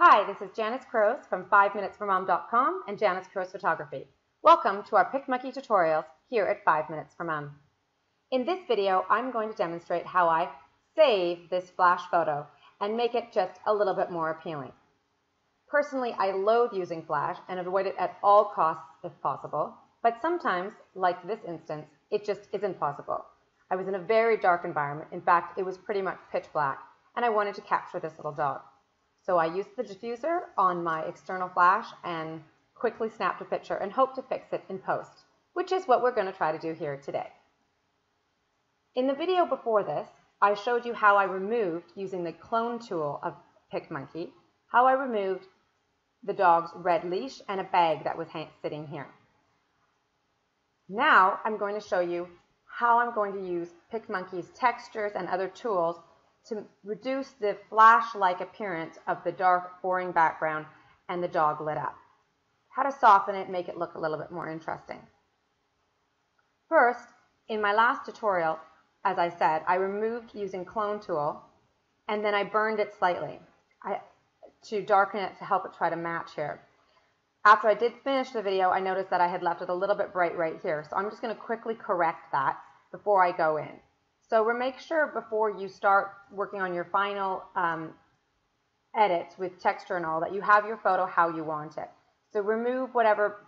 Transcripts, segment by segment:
Hi, this is Janice Crows from 5minutesformom.com and Janice Crows Photography. Welcome to our PicMonkey tutorials here at 5 Minutes for Mom. In this video, I'm going to demonstrate how I save this flash photo and make it just a little bit more appealing. Personally, I loathe using flash and avoid it at all costs if possible, but sometimes, like this instance, it just isn't possible. I was in a very dark environment. In fact, it was pretty much pitch black, and I wanted to capture this little dog. So I used the diffuser on my external flash and quickly snapped a picture and hoped to fix it in post, which is what we're going to try to do here today. In the video before this, I showed you how I removed, using the clone tool of PicMonkey, how I removed the dog's red leash and a bag that was sitting here. Now I'm going to show you how I'm going to use PicMonkey's textures and other tools to reduce the flash-like appearance of the dark, boring background and the dog lit up. How to soften it, make it look a little bit more interesting. First, in my last tutorial, as I said, I removed using clone tool, and then I burned it slightly to darken it to help it try to match here. After I did finish the video, I noticed that I had left it a little bit bright right here, so I'm just going to quickly correct that before I go in. So make sure before you start working on your final edits with texture and all that you have your photo how you want it. So remove whatever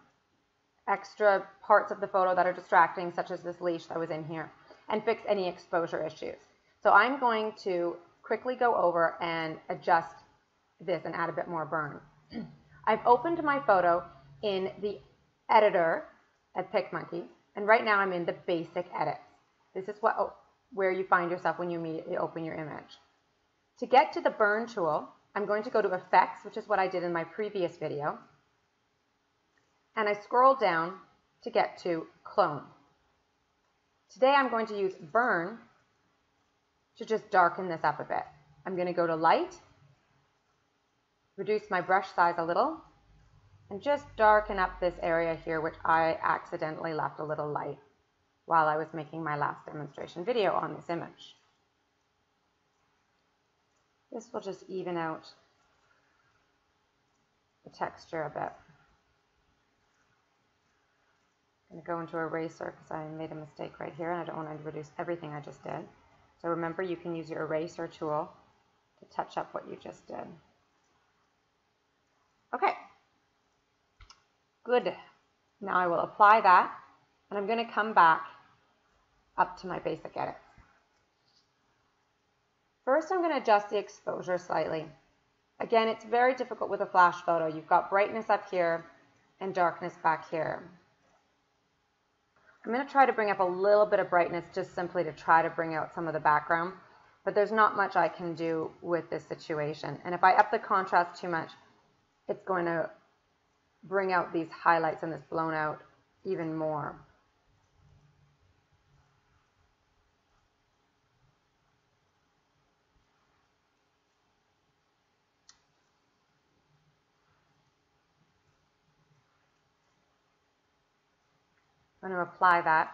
extra parts of the photo that are distracting, such as this leash that was in here, and fix any exposure issues. So I'm going to quickly go over and adjust this and add a bit more burn. I've opened my photo in the editor at PicMonkey, and right now I'm in the basic edits. This is where you find yourself when you immediately open your image. To get to the burn tool, I'm going to go to effects, which is what I did in my previous video, and I scroll down to get to clone. Today I'm going to use burn to just darken this up a bit. I'm going to go to light, reduce my brush size a little, and just darken up this area here, which I accidentally left a little light while I was making my last demonstration video on this image. This will just even out the texture a bit. I'm going to go into eraser because I made a mistake right here and I don't want to reduce everything I just did. So remember, you can use your eraser tool to touch up what you just did. Okay, good. Now I will apply that, and I'm going to come back up to my basic edit. First, I'm going to adjust the exposure slightly. Again, it's very difficult with a flash photo. You've got brightness up here and darkness back here. I'm going to try to bring up a little bit of brightness just simply to try to bring out some of the background, but there's not much I can do with this situation. And if I up the contrast too much, it's going to bring out these highlights and this blown out even more. I'm going to apply that.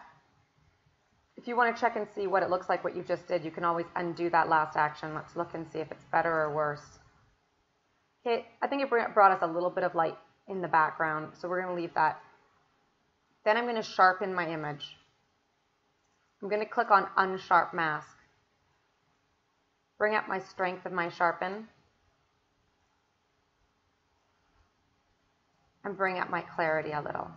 If you want to check and see what it looks like, what you just did, you can always undo that last action. Let's look and see if it's better or worse. Okay, I think it brought us a little bit of light in the background, so we're going to leave that. Then I'm going to sharpen my image. I'm going to click on Unsharp Mask. Bring up my strength of my sharpen. And bring up my clarity a little.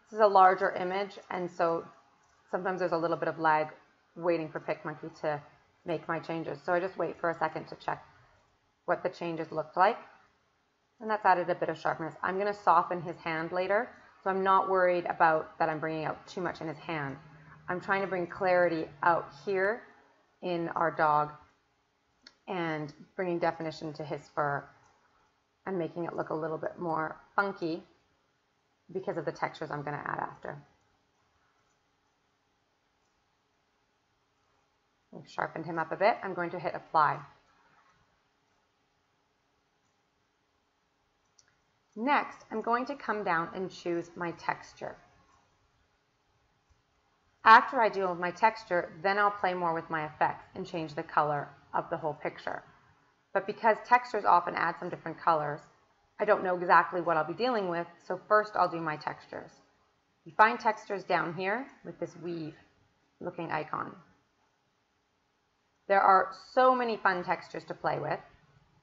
This is a larger image, and so sometimes there's a little bit of lag waiting for PicMonkey to make my changes. So I just wait for a second to check what the changes looked like. And that's added a bit of sharpness. I'm going to soften his hand later, so I'm not worried about that I'm bringing out too much in his hand. I'm trying to bring clarity out here in our dog and bringing definition to his fur and making it look a little bit more funky because of the textures I'm going to add after. I've sharpened him up a bit. I'm going to hit apply. Next, I'm going to come down and choose my texture. After I deal with my texture, then I'll play more with my effects and change the color of the whole picture. but because textures often add some different colors, I don't know exactly what I'll be dealing with, so first I'll do my textures. You find textures down here with this weave looking icon. There are so many fun textures to play with,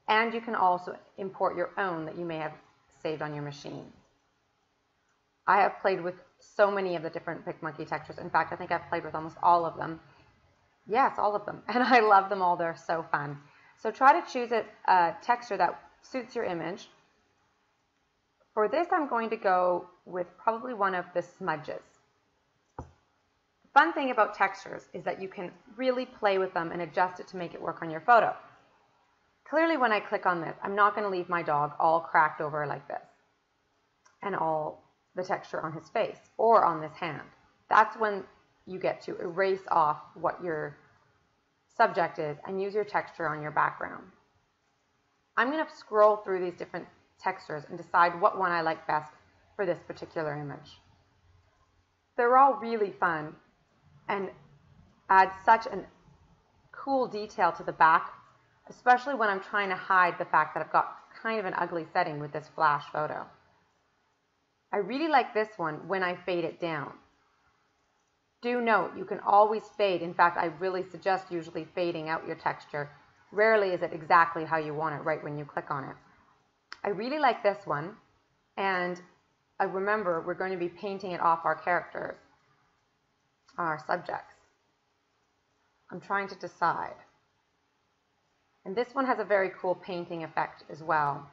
and you can also import your own that you may have saved on your machine. I have played with so many of the different PicMonkey textures. In fact, I think I've played with almost all of them. Yes, all of them. And I love them all. They're so fun. So try to choose a texture that suits your image. For this, I'm going to go with probably one of the smudges. The fun thing about textures is that you can really play with them and adjust it to make it work on your photo. Clearly, when I click on this, I'm not going to leave my dog all cracked over like this and all the texture on his face or on this hand. That's when you get to erase off what your subject is and use your texture on your background. I'm going to scroll through these different textures and decide what one I like best for this particular image. They're all really fun and add such a cool detail to the back, especially when I'm trying to hide the fact that I've got kind of an ugly setting with this flash photo. I really like this one when I fade it down. Do note, you can always fade. In fact, I really suggest usually fading out your texture. Rarely is it exactly how you want it right when you click on it. I really like this one, and I remember we're going to be painting it off our characters, our subjects. I'm trying to decide. And this one has a very cool painting effect as well.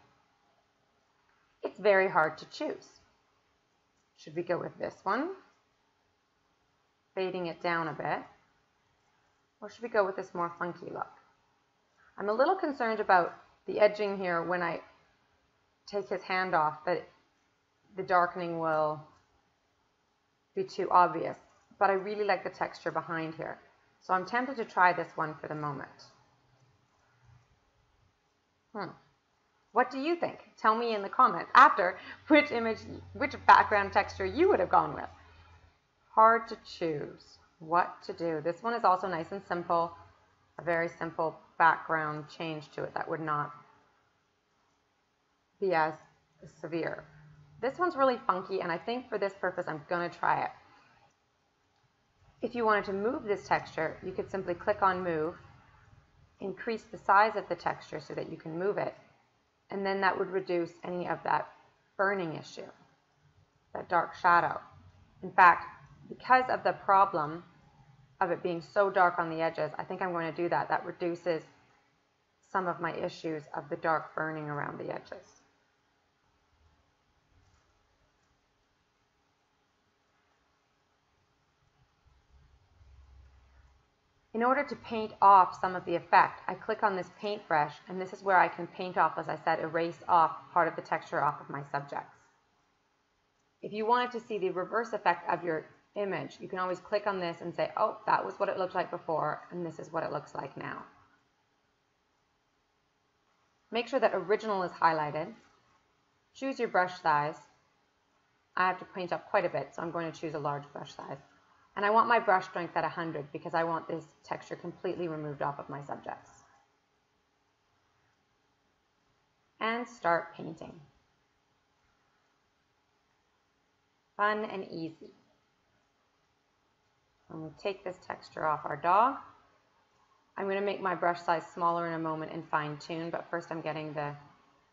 It's very hard to choose. Should we go with this one, fading it down a bit, or should we go with this more funky look? I'm a little concerned about the edging here when I take his hand off, that the darkening will be too obvious, but I really like the texture behind here. So I'm tempted to try this one for the moment. What do you think? Tell me in the comments after which background texture you would have gone with. Hard to choose what to do. This one is also nice and simple, a very simple background change to it that would not be as severe. This one's really funky, and I think for this purpose I'm going to try it. If you wanted to move this texture, you could simply click on Move, increase the size of the texture so that you can move it, and then that would reduce any of that burning issue, that dark shadow. In fact, because of the problem of it being so dark on the edges, I think I'm going to do that. That reduces some of my issues of the dark burning around the edges. In order to paint off some of the effect, I click on this paintbrush, and this is where I can paint off, as I said, erase off part of the texture off of my subjects. If you wanted to see the reverse effect of your image, you can always click on this and say, oh, that was what it looked like before, and this is what it looks like now. Make sure that original is highlighted. Choose your brush size. I have to paint up quite a bit, so I'm going to choose a large brush size. And I want my brush strength at 100 because I want this texture completely removed off of my subjects. And start painting. Fun and easy. I'm going to take this texture off our dog. I'm going to make my brush size smaller in a moment and fine tune, but first I'm getting the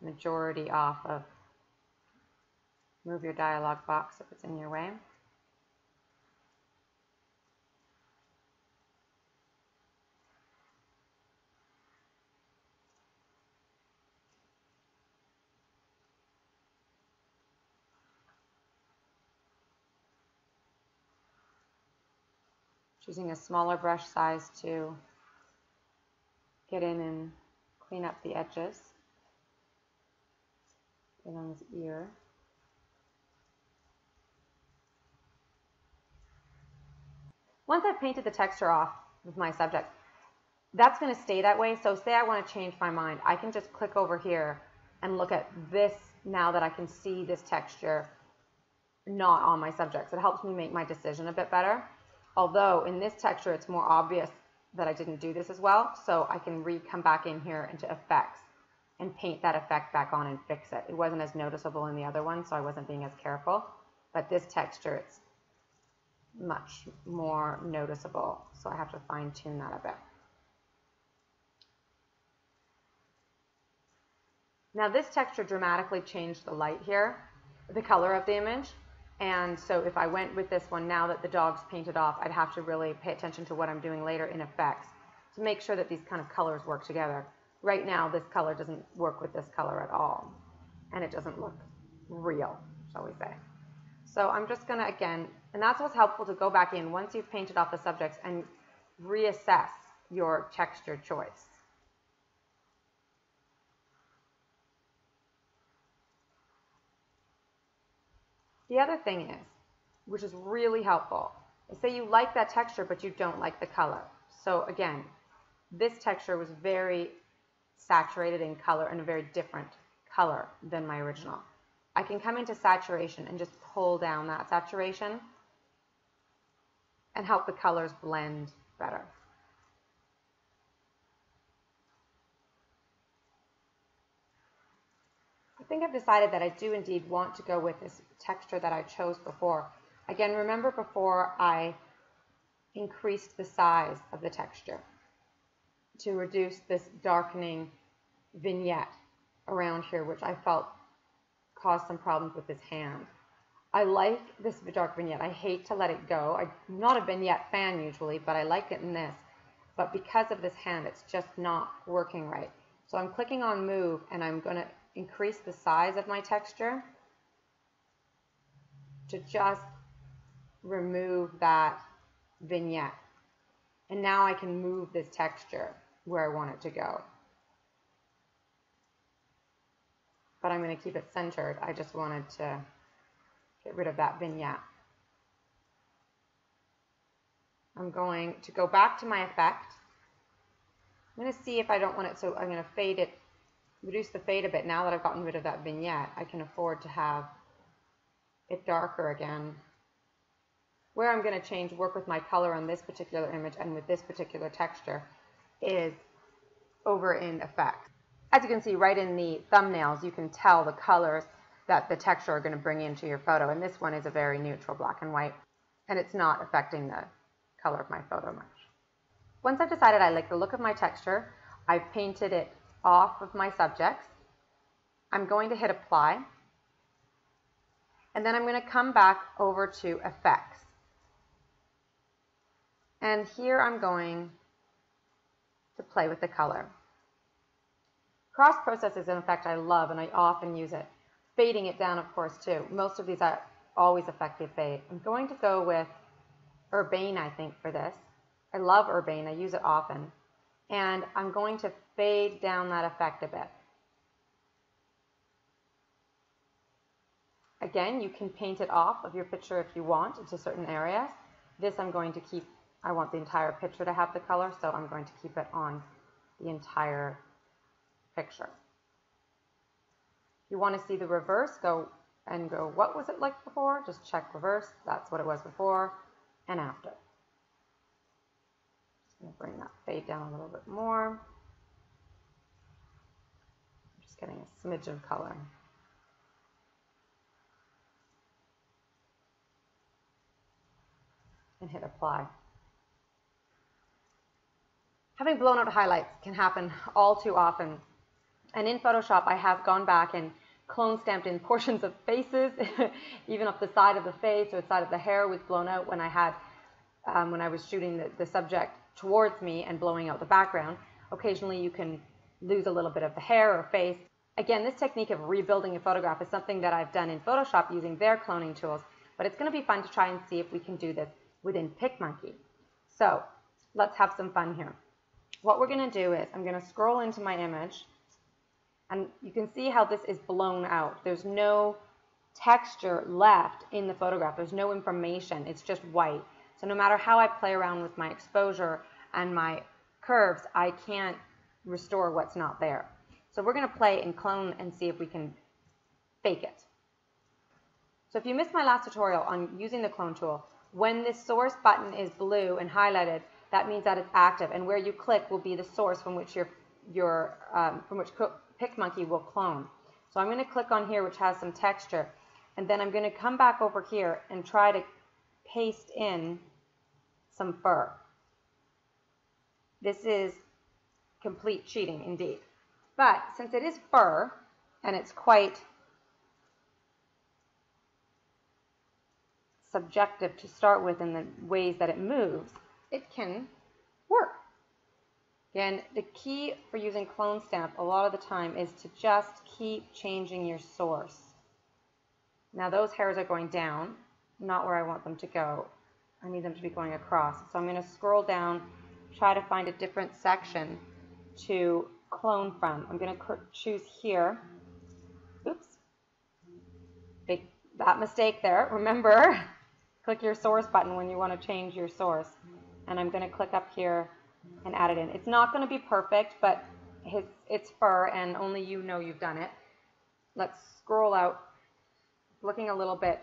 majority off of, move your dialog box if it's in your way. Choosing a smaller brush size to get in and clean up the edges. Get on his ear. Once I've painted the texture off with my subject, that's going to stay that way. So say I want to change my mind, I can just click over here and look at this now that I can see this texture not on my subjects. It helps me make my decision a bit better. Although in this texture it's more obvious that I didn't do this as well, so I can come back in here into effects and paint that effect back on and fix it. It wasn't as noticeable in the other one, so I wasn't being as careful, but this texture, it's much more noticeable, so I have to fine tune that a bit. Now this texture dramatically changed the light here, the color of the image, and so if I went with this one now that the dog's painted off, I'd have to really pay attention to what I'm doing later in effects to make sure that these kind of colors work together. Right now this color doesn't work with this color at all, and it doesn't look real, shall we say. So I'm just going to, again, and that's what's helpful to go back in once you've painted off the subjects and reassess your texture choice. The other thing is, which is really helpful, is say you like that texture but you don't like the color. So again, this texture was very saturated in color and a very different color than my original. I can come into saturation and just pull down that saturation and help the colors blend better. I think I've decided that I do indeed want to go with this texture that I chose before. Again, remember before I increased the size of the texture to reduce this darkening vignette around here, which I felt caused some problems with this hand. I like this dark vignette. I hate to let it go. I'm not a vignette fan usually, but I like it in this. But because of this hand, it's just not working right. So I'm clicking on move and I'm going to increase the size of my texture to just remove that vignette. And now I can move this texture where I want it to go. But I'm going to keep it centered. I just wanted to get rid of that vignette. I'm going to go back to my effect. I'm going to see if I don't want it, so I'm going to fade it, reduce the fade a bit. Now that I've gotten rid of that vignette, I can afford to have it darker again. Where I'm going to work with my color on this particular image and with this particular texture is over in effects. As you can see right in the thumbnails, you can tell the colors that the texture are going to bring into your photo. And this one is a very neutral black and white, and it's not affecting the color of my photo much. Once I've decided I like the look of my texture, I've painted it off of my subjects. I'm going to hit apply, and then I'm going to come back over to effects. And here I'm going to play with the color. Cross process is an effect I love and I often use it. Fading it down, of course, too. Most of these are always effective fade. I'm going to go with Urbane, I think, for this. I love Urbane. I use it often. And I'm going to fade down that effect a bit. Again, you can paint it off of your picture if you want into certain areas. This I'm going to keep, I want the entire picture to have the color, so I'm going to keep it on the entire picture. If you want to see the reverse, go, what was it like before? Just check reverse. That's what it was before and after. Just going to bring that fade down a little bit more. I'm just getting a smidge of color. And hit apply. Having blown out highlights can happen all too often. And in Photoshop, I have gone back and clone stamped in portions of faces, even up the side of the face or the side of the hair was blown out when I was shooting the subject towards me and blowing out the background. Occasionally, you can lose a little bit of the hair or face. Again, this technique of rebuilding a photograph is something that I've done in Photoshop using their cloning tools, but it's going to be fun to try and see if we can do this within PicMonkey. So let's have some fun here. What we're going to do is I'm going to scroll into my image, and you can see how this is blown out. There's no texture left in the photograph. There's no information. It's just white. So no matter how I play around with my exposure and my curves, I can't restore what's not there. So we're going to play and clone and see if we can fake it. So if you missed my last tutorial on using the clone tool, when this source button is blue and highlighted, that means that it's active, and where you click will be the source from which PicMonkey will clone. So I'm going to click on here, which has some texture, and then I'm going to come back over here and try to paste in some fur. This is complete cheating indeed. But since it is fur, and it's quite subjective to start with in the ways that it moves, it can work. Again, the key for using clone stamp a lot of the time is to just keep changing your source. Now those hairs are going down, not where I want them to go. I need them to be going across. So I'm going to scroll down, try to find a different section to clone from. I'm going to choose here. Oops. That mistake there. Remember, click your source button when you want to change your source. And I'm going to click up here and add it in. It's not going to be perfect, but it's fur and only you know you've done it. Let's scroll out, looking a little bit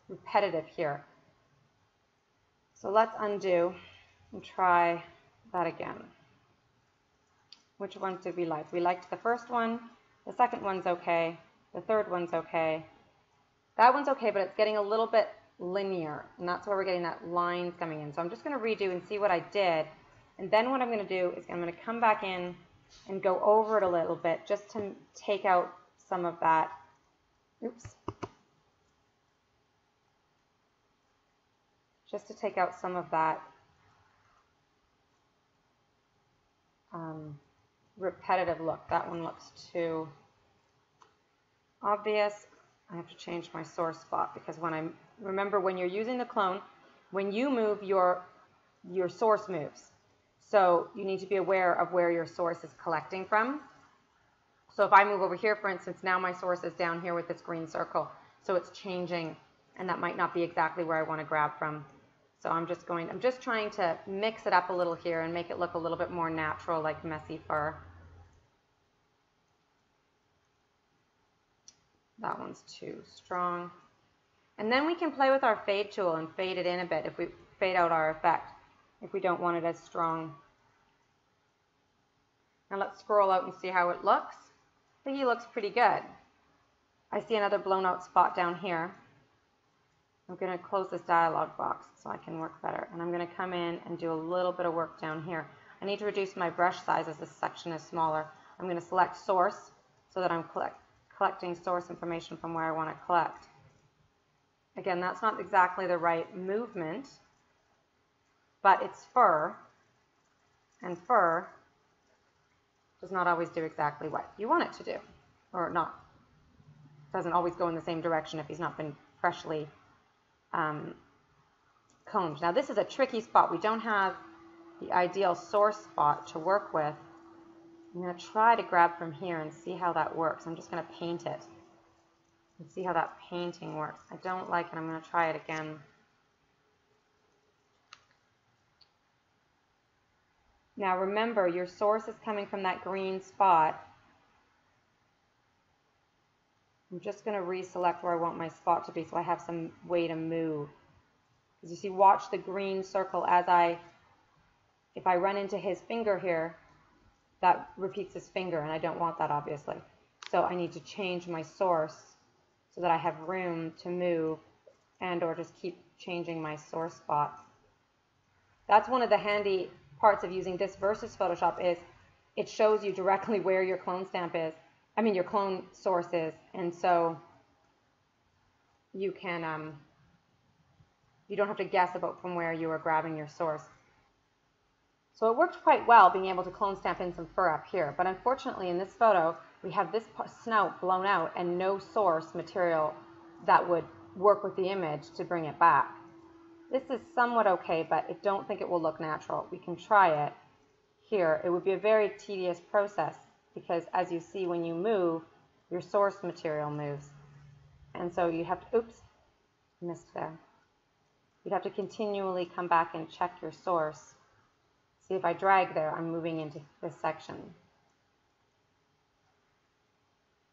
repetitive here. So let's undo and try that again. Which ones did we like? We liked the first one, the second one's okay, the third one's okay. That one's okay, but it's getting a little bit linear, and that's where we're getting that lines coming in. So I'm just going to redo and see what I did, and then what I'm going to do is I'm going to come back in and go over it a little bit just to take out some of that. Oops. Just to take out some of that repetitive look. That one looks too obvious. I have to change my source spot because remember when you're using the clone, when you move, your source moves. So you need to be aware of where your source is collecting from. So if I move over here, for instance, now my source is down here with this green circle. So it's changing, and that might not be exactly where I want to grab from. So I'm just trying to mix it up a little here and make it look a little bit more natural, like messy fur. That one's too strong. And then we can play with our fade tool and fade it in a bit if we fade out our effect, if we don't want it as strong. Now let's scroll out and see how it looks. I think he looks pretty good. I see another blown out spot down here. I'm going to close this dialog box so I can work better. And I'm going to come in and do a little bit of work down here. I need to reduce my brush size as this section is smaller. I'm going to select source so that I'm collecting source information from where I want to collect. Again, that's not exactly the right movement, but it's fur, and fur does not always do exactly what you want it to do, or not. It doesn't always go in the same direction if he's not been freshly combed. Now this is a tricky spot. We don't have the ideal source spot to work with. I'm going to try to grab from here and see how that works. I'm just going to paint it and see how that painting works. I don't like it. I'm going to try it again. Now remember, your source is coming from that green spot. I'm just going to reselect where I want my spot to be so I have some way to move. Because you see, watch the green circle if I run into his finger here, that repeats his finger, and I don't want that, obviously. So I need to change my source so that I have room to move and or just keep changing my source spot. That's one of the handy parts of using this versus Photoshop is it shows you directly where your clone stamp is. I mean your clone source is, and so you can you don't have to guess about from where you are grabbing your source. So it worked quite well being able to clone stamp in some fur up here, but unfortunately in this photo we have this snout blown out and no source material that would work with the image to bring it back. This is somewhat okay, but I don't think it will look natural. We can try it here. It would be a very tedious process because as you see, when you move, your source material moves. And so you have to, oops, missed there. You'd have to continually come back and check your source. See, if I drag there, I'm moving into this section.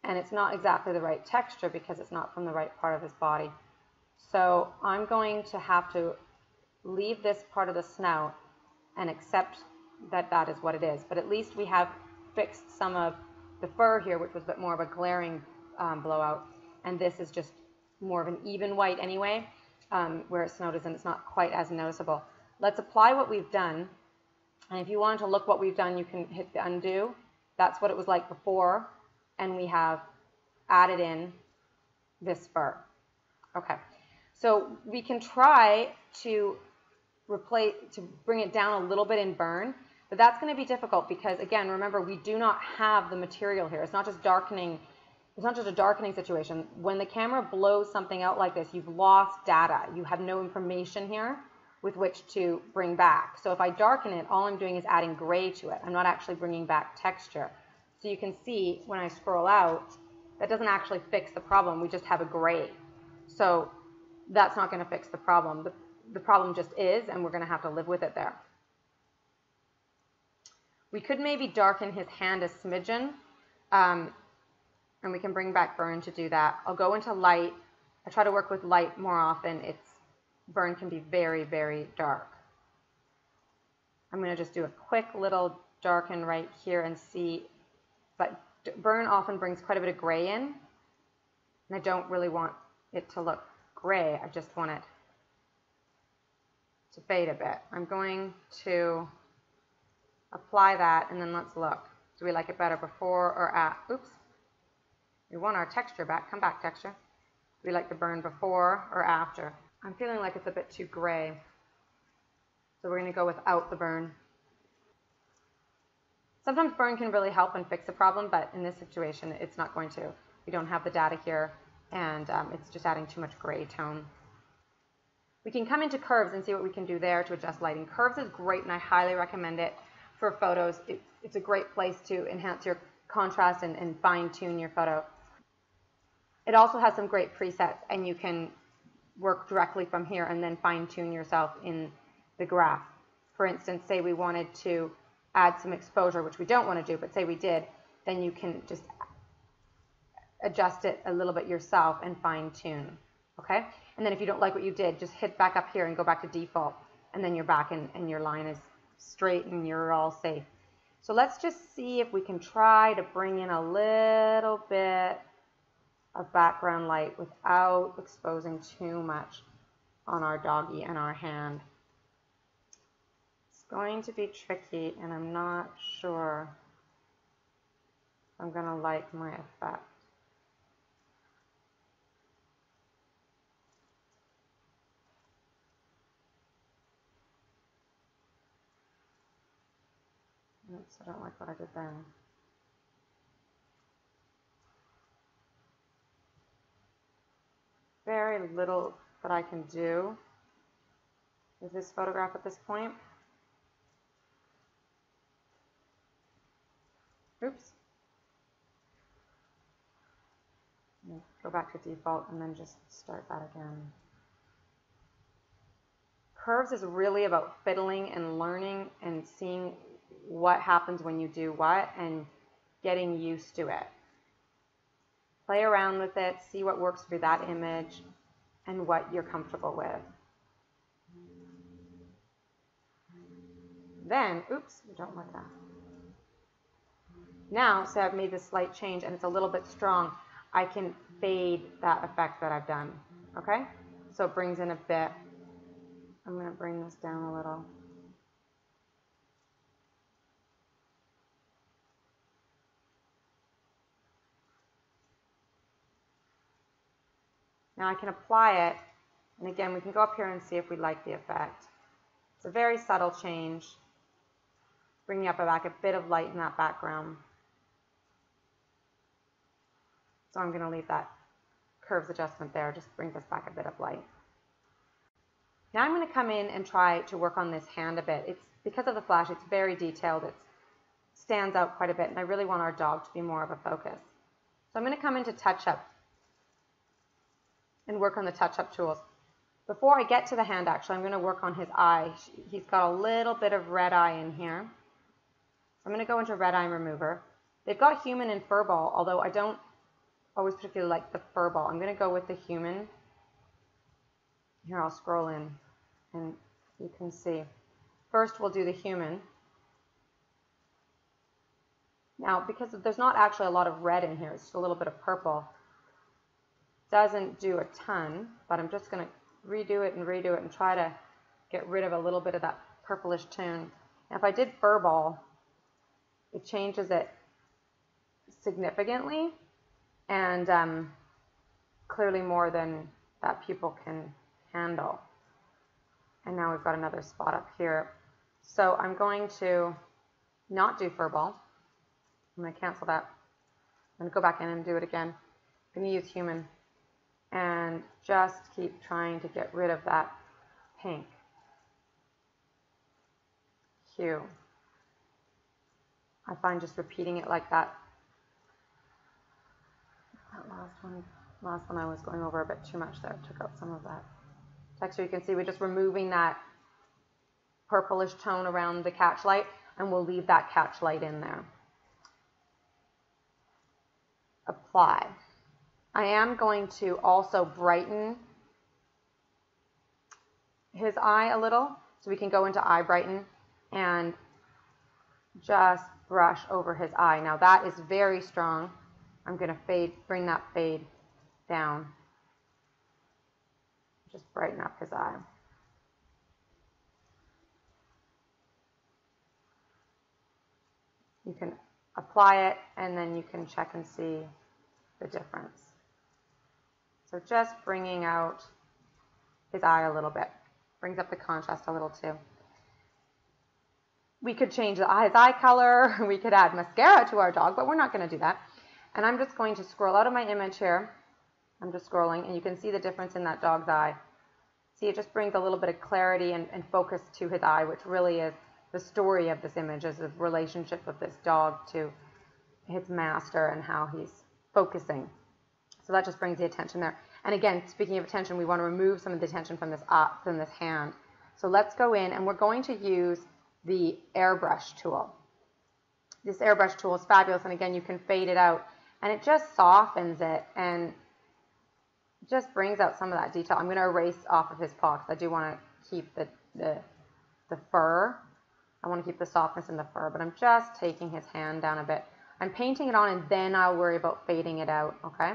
And it's not exactly the right texture because it's not from the right part of his body. So I'm going to have to leave this part of the snout and accept that that is what it is. But at least we have fixed some of the fur here, which was a bit more of a glaring blowout, and this is just more of an even white anyway, where it's noticed and it's not quite as noticeable. Let's apply what we've done, and if you wanted to look what we've done, you can hit the undo. That's what it was like before, and we have added in this fur. Okay, so we can try to bring it down a little bit in burn, but that's going to be difficult because, again, remember, we do not have the material here. It's not just darkening. It's not just a darkening situation. When the camera blows something out like this, you've lost data. You have no information here with which to bring back. So if I darken it, all I'm doing is adding gray to it. I'm not actually bringing back texture. So you can see when I scroll out, that doesn't actually fix the problem. We just have a gray. So that's not going to fix the problem. The problem just is, and we're going to have to live with it there. We could maybe darken his hand a smidgen, and we can bring back burn to do that. I'll go into light. I try to work with light more often. Burn can be very, very dark. I'm going to just do a quick little darken right here and see, but burn often brings quite a bit of gray in, and I don't really want it to look gray. I just want it to fade a bit. I'm going to apply that, and then let's look. Do we like it better before or after? Oops. We want our texture back. Come back, texture. Do we like the burn before or after? I'm feeling like it's a bit too gray, so we're going to go without the burn. Sometimes burn can really help and fix a problem, but in this situation, it's not going to. We don't have the data here, and it's just adding too much gray tone. We can come into curves and see what we can do there to adjust lighting. Curves is great, and I highly recommend it for photos. It's a great place to enhance your contrast and fine-tune your photo. It also has some great presets, and you can work directly from here and then fine-tune yourself in the graph. For instance, say we wanted to add some exposure, which we don't want to do, but say we did, then you can just adjust it a little bit yourself and fine-tune, okay? And then if you don't like what you did, just hit back up here and go back to default, and then you're back and your line is straight and you're all safe. So let's just see if we can try to bring in a little bit of background light without exposing too much on our doggy and our hand. It's going to be tricky, and I'm not sure I'm going to like my effect. Oops, I don't like what I did there. Very little that I can do with this photograph at this point. Oops. Go back to default and then just start that again. Curves is really about fiddling and learning and seeing what happens when you do what and getting used to it. Play around with it, see what works for that image and what you're comfortable with. Then, oops, we don't want that. Now, so I've made this slight change and it's a little bit strong, I can fade that effect that I've done, okay? So it brings in a bit. I'm going to bring this down a little. Now I can apply it, and again, we can go up here and see if we like the effect. It's a very subtle change, bringing up back a bit of light in that background. So I'm going to leave that curves adjustment there, just brings us back a bit of light. Now I'm going to come in and try to work on this hand a bit. It's because of the flash, it's very detailed, it stands out quite a bit, and I really want our dog to be more of a focus. So I'm going to come into touch-up and work on the touch-up tools. Before I get to the hand, actually, I'm going to work on his eye. He's got a little bit of red eye in here. So I'm going to go into red eye remover. They've got human and furball, although I don't always particularly like the furball. I'm going to go with the human. Here, I'll scroll in, and you can see. First, we'll do the human. Now, because there's not actually a lot of red in here, it's just a little bit of purple. Doesn't do a ton, but I'm just going to redo it and try to get rid of a little bit of that purplish tone. Now, if I did furball, it changes it significantly and clearly more than that pupil can handle. And now we've got another spot up here. So I'm going to not do furball. I'm going to cancel that. I'm going to go back in and do it again. I'm going to use human and just keep trying to get rid of that pink hue. I find just repeating it like that. That last one I was going over a bit too much there. Took out some of that texture. You can see we're just removing that purplish tone around the catch light, and we'll leave that catch light in there. Apply. I am going to also brighten his eye a little, so we can go into eye brighten and just brush over his eye. Now that is very strong. I'm going to bring that fade down. Just brighten up his eye. You can apply it and then you can check and see the difference. So just bringing out his eye a little bit. Brings up the contrast a little too. We could change his eye color. We could add mascara to our dog, but we're not going to do that. And I'm just going to scroll out of my image here. I'm just scrolling, and you can see the difference in that dog's eye. See, it just brings a little bit of clarity and focus to his eye, which really is the story of this image, is the relationship of this dog to his master and how he's focusing. So that just brings the attention there. And again, speaking of attention, we want to remove some of the attention from this hand. So let's go in, and we're going to use the airbrush tool. This airbrush tool is fabulous, and again, you can fade it out, and it just softens it and just brings out some of that detail. I'm going to erase off of his paw because I do want to keep the fur. I want to keep the softness in the fur, but I'm just taking his hand down a bit. I'm painting it on, and then I'll worry about fading it out, okay?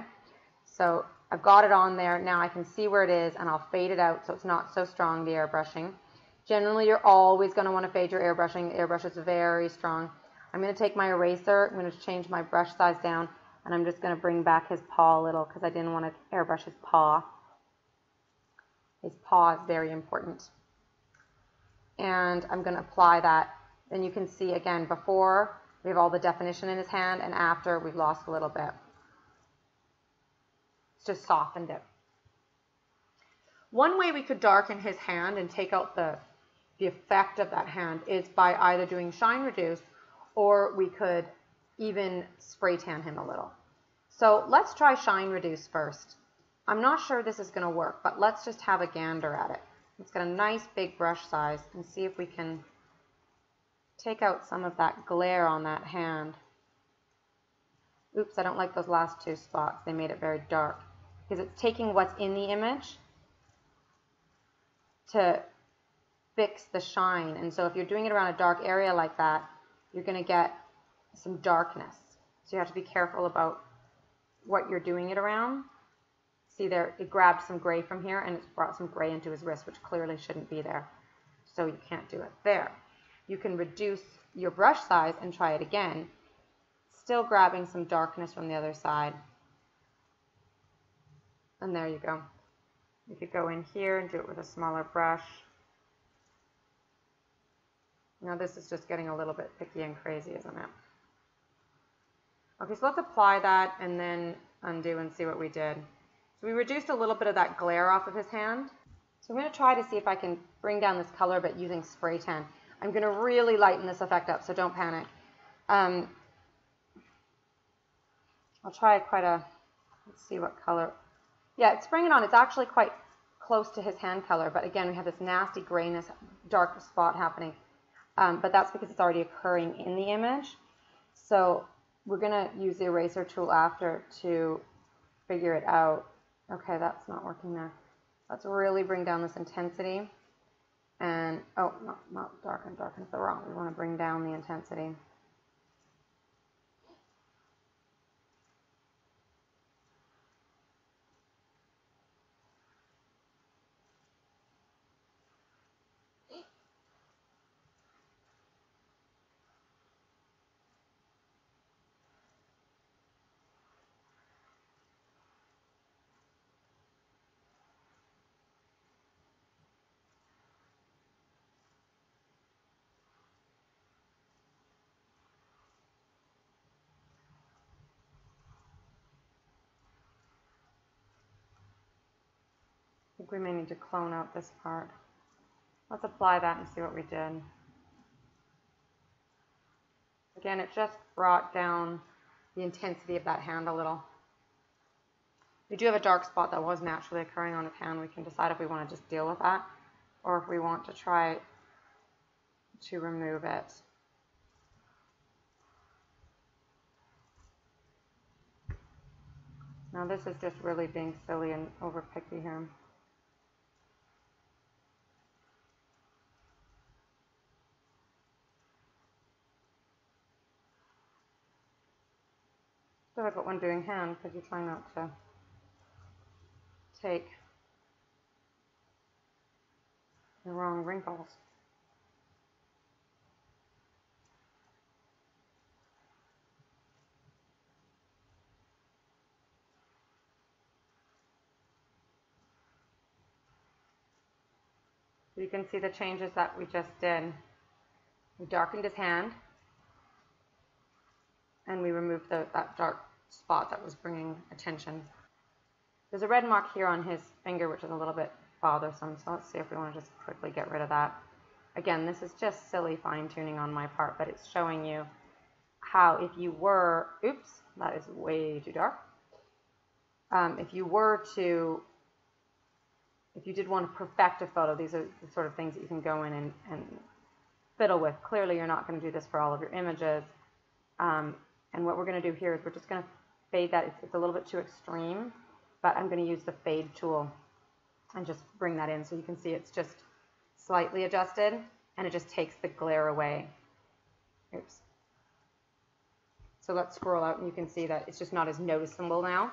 So I've got it on there. Now I can see where it is, and I'll fade it out so it's not so strong, the airbrushing. Generally, you're always going to want to fade your airbrushing. The airbrush is very strong. I'm going to take my eraser. I'm going to change my brush size down, and I'm just going to bring back his paw a little because I didn't want to airbrush his paw. His paw is very important. And I'm going to apply that. Then you can see, again, before we have all the definition in his hand, and after we've lost a little bit. It's just softened it. One way we could darken his hand and take out the effect of that hand is by either doing shine reduce, or we could even spray tan him a little. So let's try shine reduce first. I'm not sure this is going to work, but let's just have a gander at it. Let's get a nice big brush size and see if we can take out some of that glare on that hand. Oops, I don't like those last two spots. They made it very dark because it's taking what's in the image to fix the shine. And so if you're doing it around a dark area like that, you're going to get some darkness. So you have to be careful about what you're doing it around. See there, it grabbed some gray from here and it's brought some gray into his wrist, which clearly shouldn't be there. So you can't do it there. You can reduce your brush size and try it again, still grabbing some darkness from the other side. And there you go. You could go in here and do it with a smaller brush. Now this is just getting a little bit picky and crazy, isn't it? Okay, so let's apply that and then undo and see what we did. So we reduced a little bit of that glare off of his hand. So I'm going to try to see if I can bring down this color a bit using spray tan. I'm going to really lighten this effect up, so don't panic. I'll try let's see what color. Yeah, it's bringing it on. It's actually quite close to his hand color, but again, we have this nasty grayness, dark spot happening. But that's because it's already occurring in the image. So we're going to use the eraser tool after to figure it out. Okay, that's not working there. Let's really bring down this intensity And, oh, not darken, darken's the wrong. We want to bring down the intensity. I think we may need to clone out this part. Let's apply that and see what we did. Again, it just brought down the intensity of that hand a little. If we do have a dark spot that was naturally occurring on his hand, we can decide if we want to just deal with that or if we want to try to remove it. Now this is just really being silly and over picky here. Difficult when doing hand because you're trying not to take the wrong wrinkles. You can see the changes that we just did. We darkened his hand and we removed that dark spot that was bringing attention. There's a red mark here on his finger which is a little bit bothersome, so let's see if we want to just quickly get rid of that. Again, this is just silly fine-tuning on my part, but it's showing you how if you were, oops, that is way too dark. If you did want to perfect a photo, these are the sort of things that you can go in and fiddle with. Clearly, you're not going to do this for all of your images. And what we're going to do here is we're just going to fade that. It's a little bit too extreme, but I'm going to use the fade tool and just bring that in so you can see it's just slightly adjusted and it just takes the glare away. Oops. So let's scroll out and you can see that it's just not as noticeable now.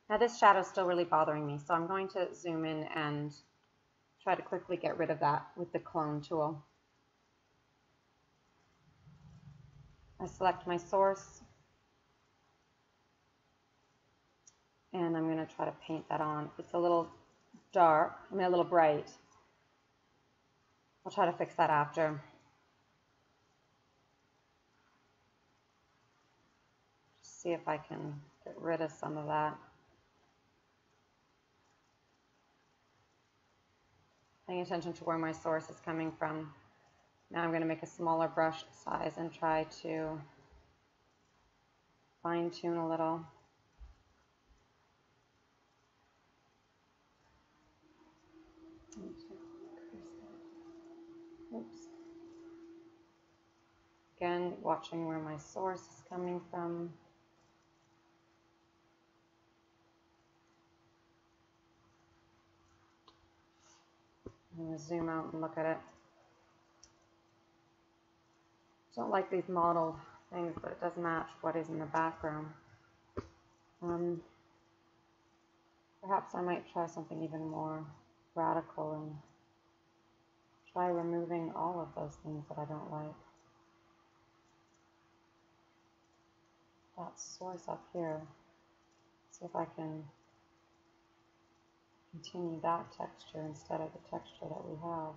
Now this shadow is still really bothering me, so I'm going to zoom in and try to quickly get rid of that with the clone tool. I select my source and I'm going to try to paint that on. It's a little dark, a little bright. I'll try to fix that after. Just see if I can get rid of some of that. Paying attention to where my source is coming from. Now I'm going to make a smaller brush size and try to fine tune a little. Oops. Again, watching where my source is coming from. I'm going to zoom out and look at it. I don't like these modeled things, but it does match what is in the background. Perhaps I might try something even more radical and try removing all of those things that I don't like. That source up here, see if I can continue that texture instead of the texture that we have.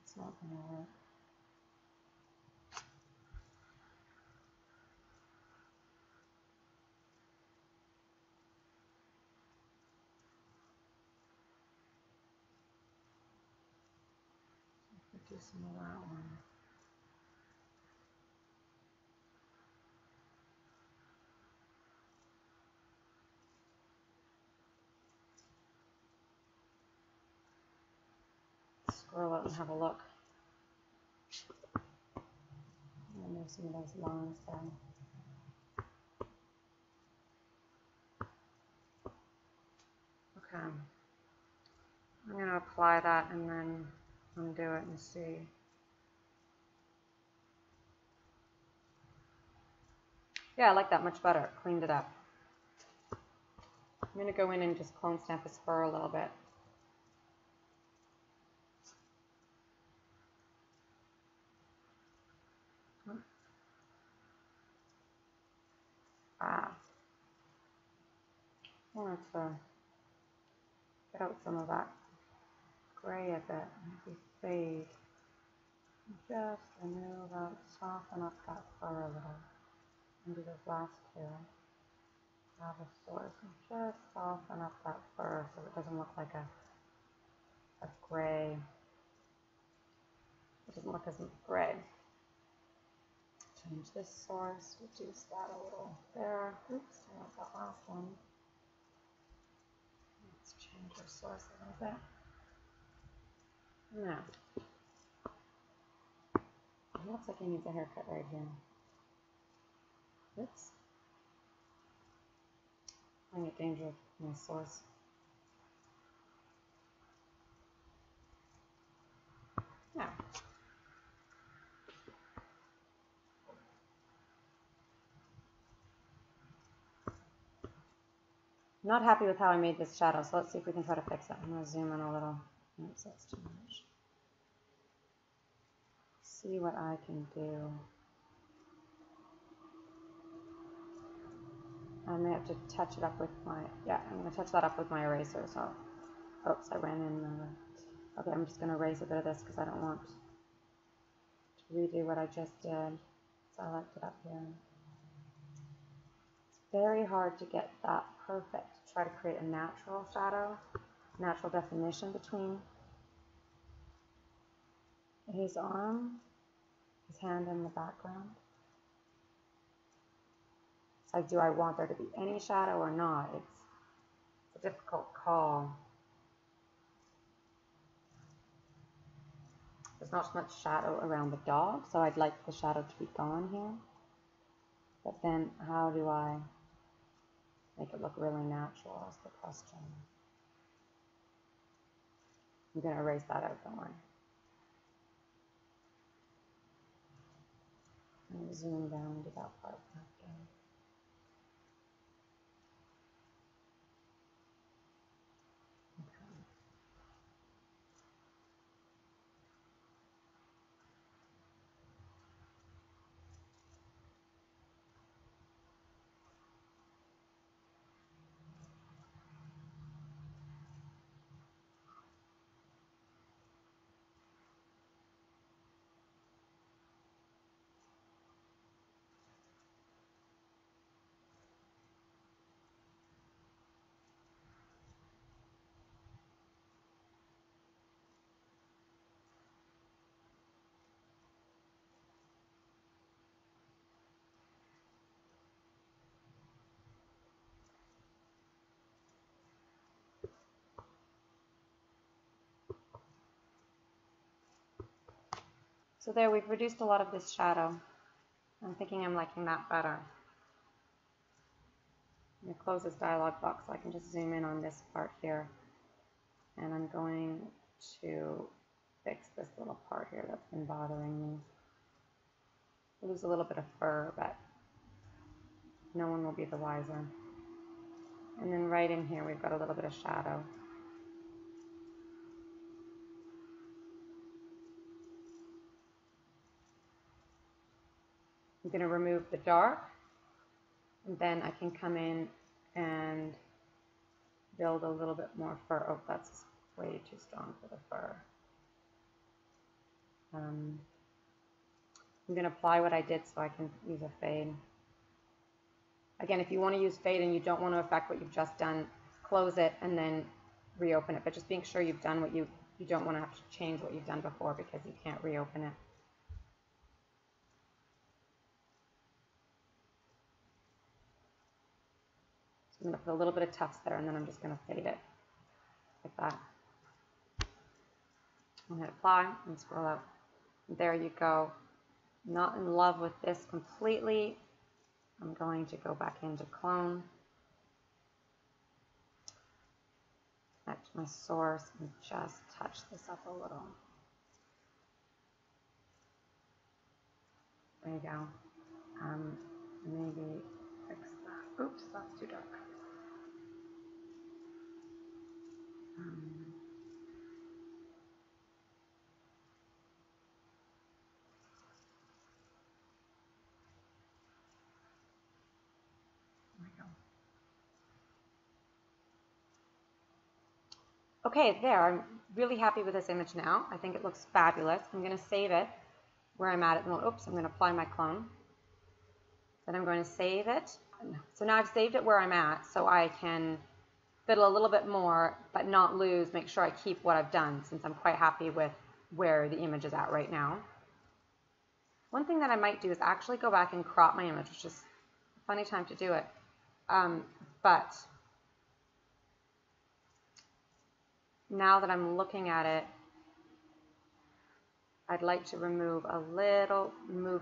It's not going to work. Do some of that one. Scroll up and have a look. Remove some of those lines there. Okay. I'm going to apply that and then undo it and see. Yeah, I like that much better. Cleaned it up. I'm going to go in and just clone stamp his fur a little bit. Ah. I wanted to get out some of that gray a bit. Maybe fade. Just remove that, soften up that fur a little. And do those last two. Grab a source and just soften up that fur so it doesn't look like a gray. It doesn't look as gray. Change this source, reduce that a little there. Oops, I want that last one. Let's change our source a little bit. Now, it looks like he needs a haircut right here. Oops. I'm in danger of my source. Now, I'm not happy with how I made this shadow, so let's see if we can try to fix it. I'm going to zoom in a little. Oops, that's too much. See what I can do. I may have to touch it up with my, I'm going to touch that up with my eraser. So, oops, I ran in the, okay, I'm just going to erase a bit of this because I don't want to redo what I just did. So I left it up here. It's very hard to get that perfect. Try to create a natural shadow, natural definition between his arm, his hand in the background. It's like, do I want there to be any shadow or not? It's a difficult call. There's not much shadow around the dog, so I'd like the shadow to be gone here. But then how do I make it look really natural is the question. I'm going to erase that out, don't worry. I'm going to zoom down to that part back down. So there, we've reduced a lot of this shadow. I'm thinking I'm liking that better. I'm going to close this dialog box so I can just zoom in on this part here. And I'm going to fix this little part here that's been bothering me. I'll lose a little bit of fur, but no one will be the wiser. And then right in here, we've got a little bit of shadow. I'm going to remove the dark, and then I can come in and build a little bit more fur. Oh, that's way too strong for the fur. I'm going to apply what I did so I can use a fade. Again, if you want to use fade and you don't want to affect what you've just done, close it and then reopen it. But just being sure you've done what you don't want to have to change what you've done before because you can't reopen it. So I'm going to put a little bit of tufts there and then I'm just going to fade it like that. I'm going to apply and scroll out. There you go. Not in love with this completely. I'm going to go back into clone. my source and just touch this up a little. There you go. Maybe fix that. Oops, that's too dark. Okay, there. I'm really happy with this image now. I think it looks fabulous. I'm going to save it where I'm at it. Oops, I'm going to apply my clone. Then I'm going to save it. So now I've saved it where I'm at, so I can fiddle a little bit more, but not lose, make sure I keep what I've done, since I'm quite happy with where the image is at right now. One thing that I might do is actually go back and crop my image, which is a funny time to do it. But now that I'm looking at it, I'd like to move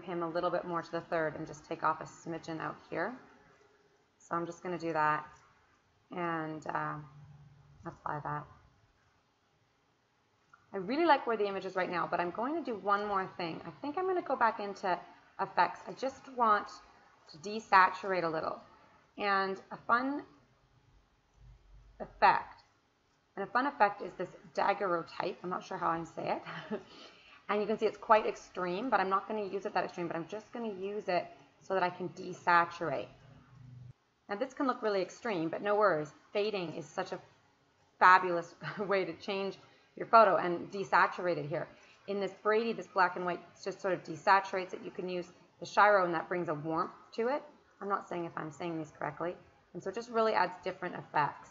him a little bit more to the third and just take off a smidgen out here. So I'm just going to do that and apply that. I really like where the image is right now, but I'm going to do one more thing. I think I'm going to go back into effects. I just want to desaturate a little. And a fun effect is this daguerreotype. I'm not sure how I say it. And you can see it's quite extreme, but I'm not going to use it that extreme, but I'm just going to use it so that I can desaturate. Now this can look really extreme, but no worries. Fading is such a fabulous way to change your photo and desaturate it here. In this Brady, this black and white just sort of desaturates it. You can use the Shiro and that brings a warmth to it. I'm not saying if I'm saying these correctly. And so it just really adds different effects.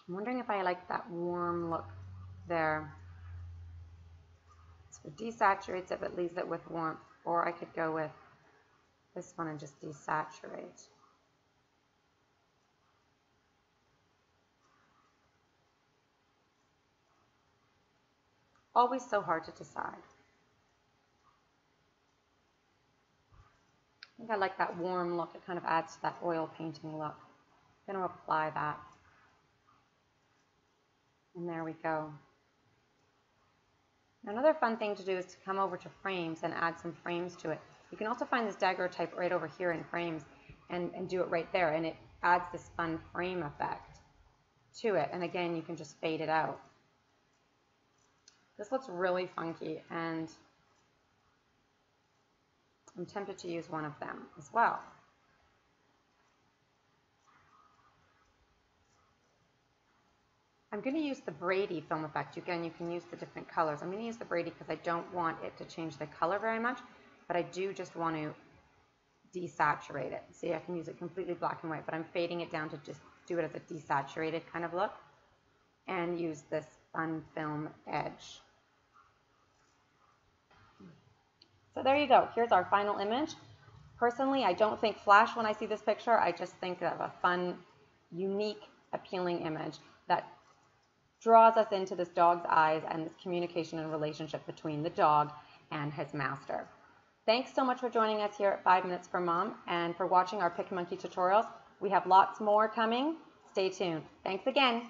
I'm wondering if I like that warm look there. So it desaturates it but leaves it with warmth. Or I could go with this one and just desaturate. Always so hard to decide. I think I like that warm look. It kind of adds to that oil painting look. I'm going to apply that. And there we go. Another fun thing to do is to come over to frames and add some frames to it. You can also find this daguerreotype right over here in frames and do it right there. And it adds this fun frame effect to it. And again, you can just fade it out. This looks really funky, and I'm tempted to use one of them as well. I'm going to use the Brady film effect. Again, you can use the different colors. I'm going to use the Brady because I don't want it to change the color very much, but I do just want to desaturate it. See, I can use it completely black and white, but I'm fading it down to just do it as a desaturated kind of look and use this fun film edge. So there you go. Here's our final image. Personally, I don't think flash when I see this picture. I just think of a fun, unique, appealing image that draws us into this dog's eyes and this communication and relationship between the dog and his master. Thanks so much for joining us here at 5 Minutes for Mom and for watching our PicMonkey tutorials. We have lots more coming. Stay tuned. Thanks again.